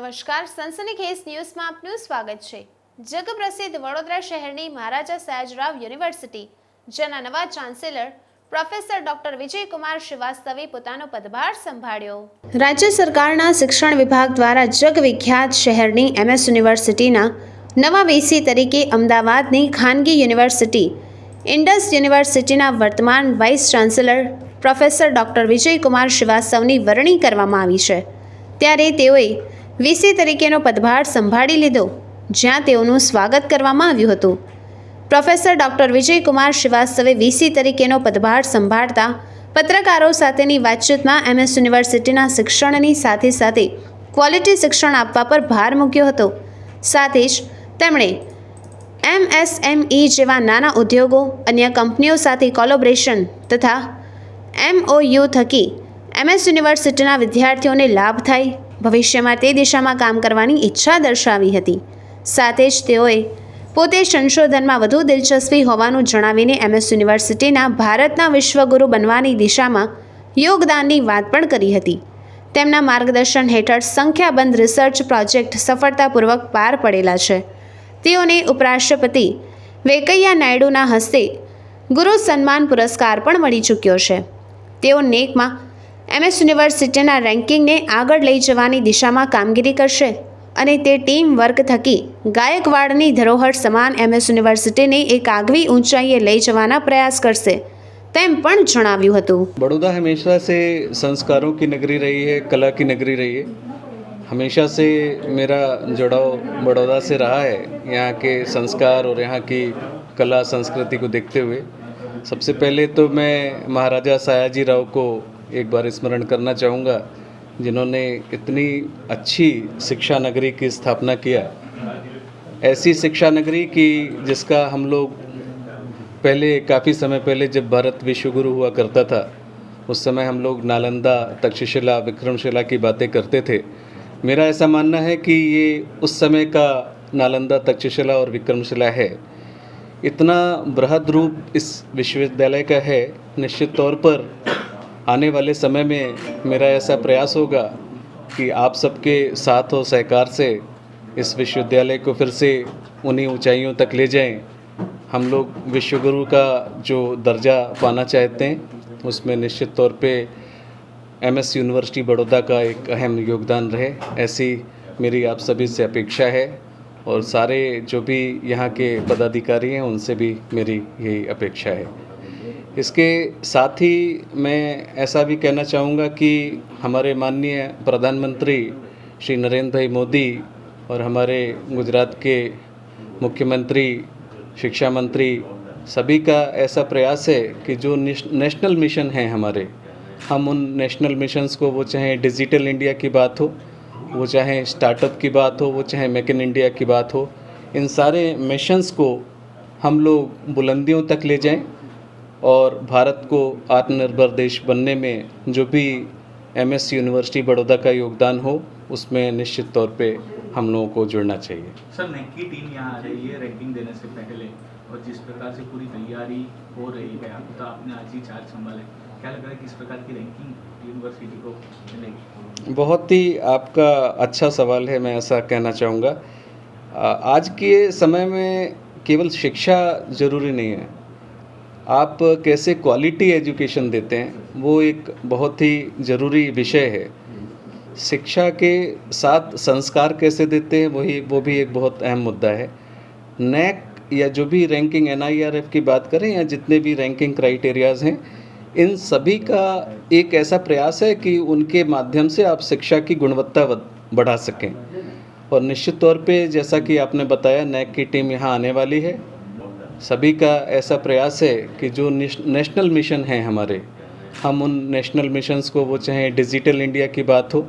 નમસ્કાર, સનસનીખેજ ન્યૂઝમાં આપનું સ્વાગત છે। જગપ્રસિદ્ધ વડોદરા શહેરની મહારાજા સયાજરાવ યુનિવર્સિટી જેના નવા ચાન્સેલર પ્રોફેસર ડોક્ટર વિજયકુમાર શ્રીવાસ્તવે પોતાનો પદભાર સંભાળ્યો। રાજ્ય સરકારના શિક્ષણ વિભાગ દ્વારા જગવિખ્યાત શહેરની MS યુનિવર્સિટીના નવા વીસી તરીકે અમદાવાદની ખાનગી યુનિવર્સિટી ઇન્ડસ યુનિવર્સિટીના વર્તમાન vice chancellor professor doctor Vijaykumar શ્રીવાસ્તવની વરણી કરવામાં આવી છે। ત્યારે તેઓએ વીસી તરીકેનો પદભાર સંભાળી લીધો, જ્યાં તેઓનું સ્વાગત કરવામાં આવ્યું હતું। પ્રોફેસર ડોક્ટર વિજયકુમાર શ્રીવાસ્તવે વીસી તરીકેનો પદભાર સંભાળતા પત્રકારો સાથેની વાતચીતમાં MS યુનિવર્સિટીના શિક્ષણની સાથે સાથે ક્વોલિટી શિક્ષણ આપવા પર ભાર મૂક્યો હતો। સાથે જ તેમણે MSME જેવા નાના ઉદ્યોગો, અન્ય કંપનીઓ સાથે કોલેબોરેશન તથા MOU થકી MS યુનિવર્સિટીના વિદ્યાર્થીઓને લાભ થાય, ભવિષ્યમાં તે દિશામાં કામ કરવાની ઈચ્છા દર્શાવી હતી। સાથે જ તેઓએ પોતે સંશોધનમાં વધુ દિલચસ્પી હોવાનું જણાવીને MS યુનિવર્સિટીના ભારતના વિશ્વગુરુ બનવાની દિશામાં યોગદાનની વાત પણ કરી હતી। તેમના માર્ગદર્શન હેઠળ સંખ્યાબંધ રિસર્ચ પ્રોજેક્ટ સફળતાપૂર્વક પાર પડેલા છે। તેઓને ઉપરાષ્ટ્રપતિ વેંકૈયા નાયડુના હસ્તે ગુરુ સન્માન પુરસ્કાર પણ મળી ચૂક્યો છે। તેઓ નેકમાં MS યુનિવર્સિટીના રેન્કિંગને આગળ લઈ જવાની દિશામાં કામગીરી કરશે અને તે ટીમ વર્ક થકી ગાયકવાડની ધરોહર સમાન MS યુનિવર્સિટીને એક આગવી ઊંચાઈએ લઈ જવાના પ્રયાસ કરશે તેમ પણ જણાવ્યું હતું। बड़ौदा हमेशा से संस्कारों की नगरी रही है, कला की नगरी रही है। हमेशा से मेरा जुड़ाव बड़ौदा से रहा है, यहाँ के संस्कार और यहाँ की कला संस्कृति को देखते हुए। सबसे पहले तो मैं महाराजा सयाजीराव को एक बार स्मरण करना चाहूँगा, जिन्होंने इतनी अच्छी शिक्षा नगरी की स्थापना किया। ऐसी शिक्षा नगरी की जिसका हम लोग पहले काफ़ी समय पहले जब भारत विश्वगुरु हुआ करता था, उस समय हम लोग नालंदा, तक्षशिला, विक्रमशिला की बातें करते थे। मेरा ऐसा मानना है कि ये उस समय का नालंदा, तक्षशिला और विक्रमशिला है। इतना बृहद रूप इस विश्वविद्यालय का है। निश्चित तौर पर आने वाले समय में मेरा ऐसा प्रयास होगा कि आप सबके साथ और सहकार से इस विश्वविद्यालय को फिर से उन्हीं ऊंचाइयों तक ले जाएं। हम लोग विश्वगुरु का जो दर्जा पाना चाहते हैं, उसमें निश्चित तौर पे MS यूनिवर्सिटी बड़ौदा का एक अहम योगदान रहे, ऐसी मेरी आप सभी से अपेक्षा है। और सारे जो भी यहाँ के पदाधिकारी हैं, उनसे भी मेरी यही अपेक्षा है। इसके साथ ही मैं ऐसा भी कहना चाहूँगा कि हमारे माननीय प्रधानमंत्री श्री नरेंद्र भाई मोदी और हमारे गुजरात के मुख्यमंत्री, शिक्षा मंत्री, सभी का ऐसा प्रयास है कि जो नेशनल मिशन हैं हमारे, हम उन नेशनल मिशंस को, वो चाहे डिजिटल इंडिया की बात हो, वो चाहे स्टार्टअप की बात हो, वो चाहे मेक इन इंडिया की बात हो, इन सारे मिशंस को हम लोग बुलंदियों तक ले जाएं और भारत को आत्मनिर्भर देश बनने में जो भी MS यूनिवर्सिटी बड़ौदा का योगदान हो, उसमें निश्चित तौर पे हम लोगों को जुड़ना चाहिए। सर, नेक की टीम यहाँ आ रही है रैंकिंग देने से पहले, और जिस प्रकार से पूरी तैयारी हो रही है, तो आपने आज ही चार्ज संभाला है, क्या लग रहा है किस प्रकार की रैंकिंग यूनिवर्सिटी को मिलेगी? बहुत ही आपका अच्छा सवाल है, मैं ऐसा कहना चाहूँगा। आज के समय में केवल शिक्षा ज़रूरी नहीं है, आप कैसे क्वालिटी एजुकेशन देते हैं वो एक बहुत ही ज़रूरी विषय है। शिक्षा के साथ संस्कार कैसे देते हैं वो भी एक बहुत अहम मुद्दा है। नैक या जो भी रैंकिंग NIRF की बात करें या जितने भी रैंकिंग क्राइटेरियाज़ हैं, इन सभी का एक ऐसा प्रयास है कि उनके माध्यम से आप शिक्षा की गुणवत्ता बढ़ा सकें। और निश्चित तौर पे जैसा कि आपने बताया, नैक की टीम यहाँ आने वाली है। सभी का ऐसा प्रयास है कि जो नेशनल मिशन हैं हमारे, हम उन नेशनल मिशंस को, वो चाहे डिजिटल इंडिया की बात हो,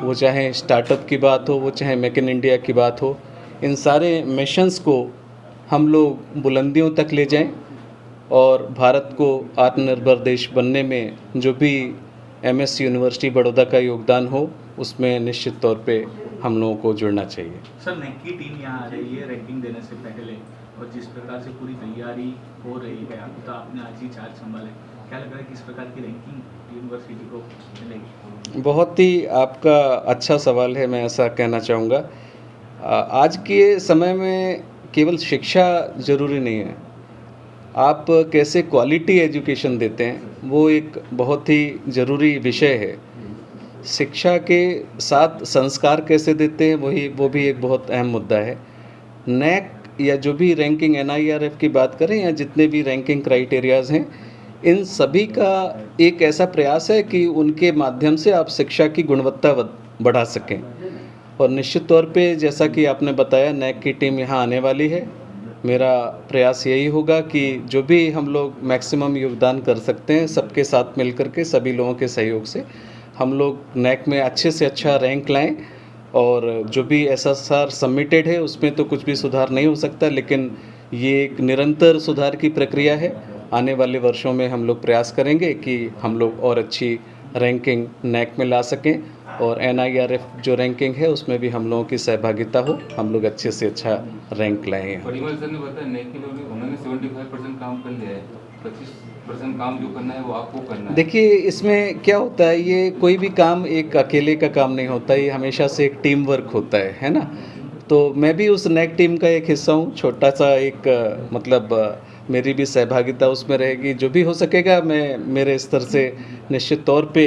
वो चाहे स्टार्टअप की बात हो, वो चाहे मेक इन इंडिया की बात हो, इन सारे मिशंस को हम लोग बुलंदियों तक ले जाएं और भारत को आत्मनिर्भर देश बनने में जो भी MS यूनिवर्सिटी बड़ौदा का योगदान हो, उसमें निश्चित तौर पे हम लोगों को जुड़ना चाहिए। सर, नेक की टीम यहाँ आ रही है रैंकिंग देने से पहले, और जिस प्रकार से पूरी तैयारी हो रही है, तो आपने आज ही चार्ज संभाला है, क्या लग रहा है किस प्रकार की रैंकिंग यूनिवर्सिटी को मिलेगी? बहुत ही आपका अच्छा सवाल है, मैं ऐसा कहना चाहूँगा। आज के समय में केवल शिक्षा ज़रूरी नहीं है, आप कैसे क्वालिटी एजुकेशन देते हैं वो एक बहुत ही ज़रूरी विषय है। शिक्षा के साथ संस्कार कैसे देते हैं वो भी एक बहुत अहम मुद्दा है। नैक या जो भी रैंकिंग NIRF की बात करें या जितने भी रैंकिंग क्राइटेरियाज़ हैं, इन सभी का एक ऐसा प्रयास है कि उनके माध्यम से आप शिक्षा की गुणवत्ता बढ़ा सकें। और निश्चित तौर पे जैसा कि आपने बताया, नैक की टीम यहाँ आने वाली है। मेरा प्रयास यही होगा कि जो भी हम लोग मैक्सिमम योगदान कर सकते हैं, सबके साथ मिल कर के, सभी लोगों के सहयोग से हम लोग नैक में अच्छे से अच्छा रैंक लाएं। और जो भी SSR सबमिटेड है उसमें तो कुछ भी सुधार नहीं हो सकता, लेकिन ये एक निरंतर सुधार की प्रक्रिया है। आने वाले वर्षों में हम लोग प्रयास करेंगे कि हम लोग और अच्छी रैंकिंग नैक में ला सकें, और NIRF जो रैंकिंग है उसमें भी हम लोगों की सहभागिता हो, हम लोग अच्छे से अच्छा रैंक लाएँ। परिमल सर ने बताया नैक के लोग उन्होंने 75% काम कर लिया है, 25% काम जो करना है वो आपको करना है। देखिए, इसमें क्या होता है, ये कोई भी काम एक अकेले का काम नहीं होता, ये हमेशा से एक टीम वर्क होता है ना। तो मैं भी उस नैक टीम का एक हिस्सा हूँ, छोटा सा एक मेरी भी सहभागिता उसमें रहेगी। जो भी हो सकेगा मैं मेरे स्तर से निश्चित तौर पे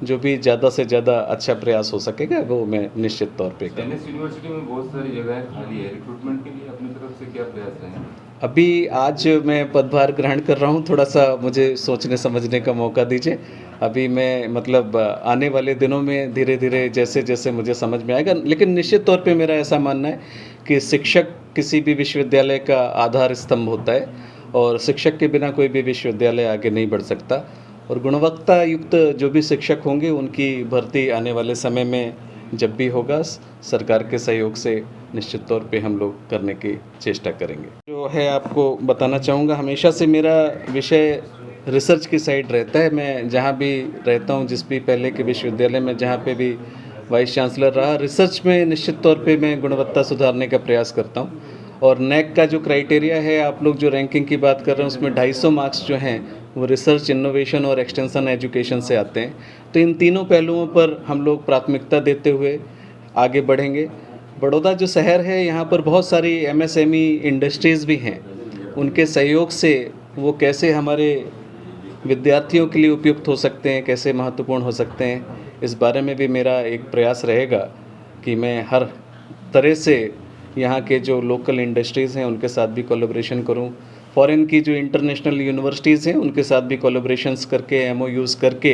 जो भी ज़्यादा से ज़्यादा अच्छा प्रयास हो सकेगा वो मैं निश्चित तौर पे करूँगा। एनएस यूनिवर्सिटी में बहुत सारी जगहें खाली है, रिक्रूटमेंट के लिए अपनी तरफ से क्या प्रयास रहेंगे? अभी आज मैं पदभार ग्रहण कर रहा हूँ, थोड़ा सा मुझे सोचने समझने का मौका दीजिए। अभी मैं आने वाले दिनों में धीरे धीरे जैसे जैसे मुझे समझ में आएगा, लेकिन निश्चित तौर पे मेरा ऐसा मानना है कि शिक्षक किसी भी विश्वविद्यालय का आधार स्तंभ होता है, और शिक्षक के बिना कोई भी विश्वविद्यालय आगे नहीं बढ़ सकता। और गुणवत्ता युक्त जो भी शिक्षक होंगे उनकी भर्ती आने वाले समय में जब भी होगा, सरकार के सहयोग से निश्चित तौर पे हम लोग करने की चेष्टा करेंगे। जो है आपको बताना चाहूँगा, हमेशा से मेरा विषय रिसर्च की साइड रहता है। मैं जहाँ भी रहता हूँ, जिस भी पहले के विश्वविद्यालय में जहाँ पे भी वाइस चांसलर रहा, रिसर्च में निश्चित तौर पे मैं गुणवत्ता सुधारने का प्रयास करता हूँ। और नैक का जो क्राइटेरिया है, आप लोग जो रैंकिंग की बात कर रहे हैं, उसमें 250 मार्क्स जो हैं वो रिसर्च, इनोवेशन और एक्सटेंशन एजुकेशन से आते हैं। तो इन तीनों पहलुओं पर हम लोग प्राथमिकता देते हुए आगे बढ़ेंगे। बड़ौदा जो शहर है, यहाँ पर बहुत सारी MSME इंडस्ट्रीज़ भी हैं। उनके सहयोग से वो कैसे हमारे विद्यार्थियों के लिए उपयुक्त हो सकते हैं, कैसे महत्वपूर्ण हो सकते हैं, इस बारे में भी मेरा एक प्रयास रहेगा कि मैं हर तरह से यहाँ के जो लोकल इंडस्ट्रीज़ हैं उनके साथ भी कोलैबोरेशन करूँ। फॉरेन की जो इंटरनेशनल यूनिवर्सिटीज़ हैं उनके साथ भी कोलैबोरेशंस करके, MOUs करके,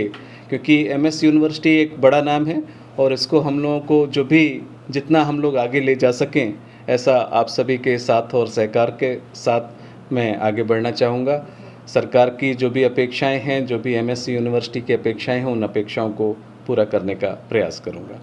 क्योंकि MS यूनिवर्सिटी एक बड़ा नाम है और इसको हम लोगों को जो भी जितना हम लोग आगे ले जा सकें, ऐसा आप सभी के साथ और सहकार के साथ मैं आगे बढ़ना चाहूँगा। सरकार की जो भी अपेक्षाएं हैं, जो भी MS यूनिवर्सिटी की अपेक्षाएं हैं, उन अपेक्षाओं को पूरा करने का प्रयास करूँगा।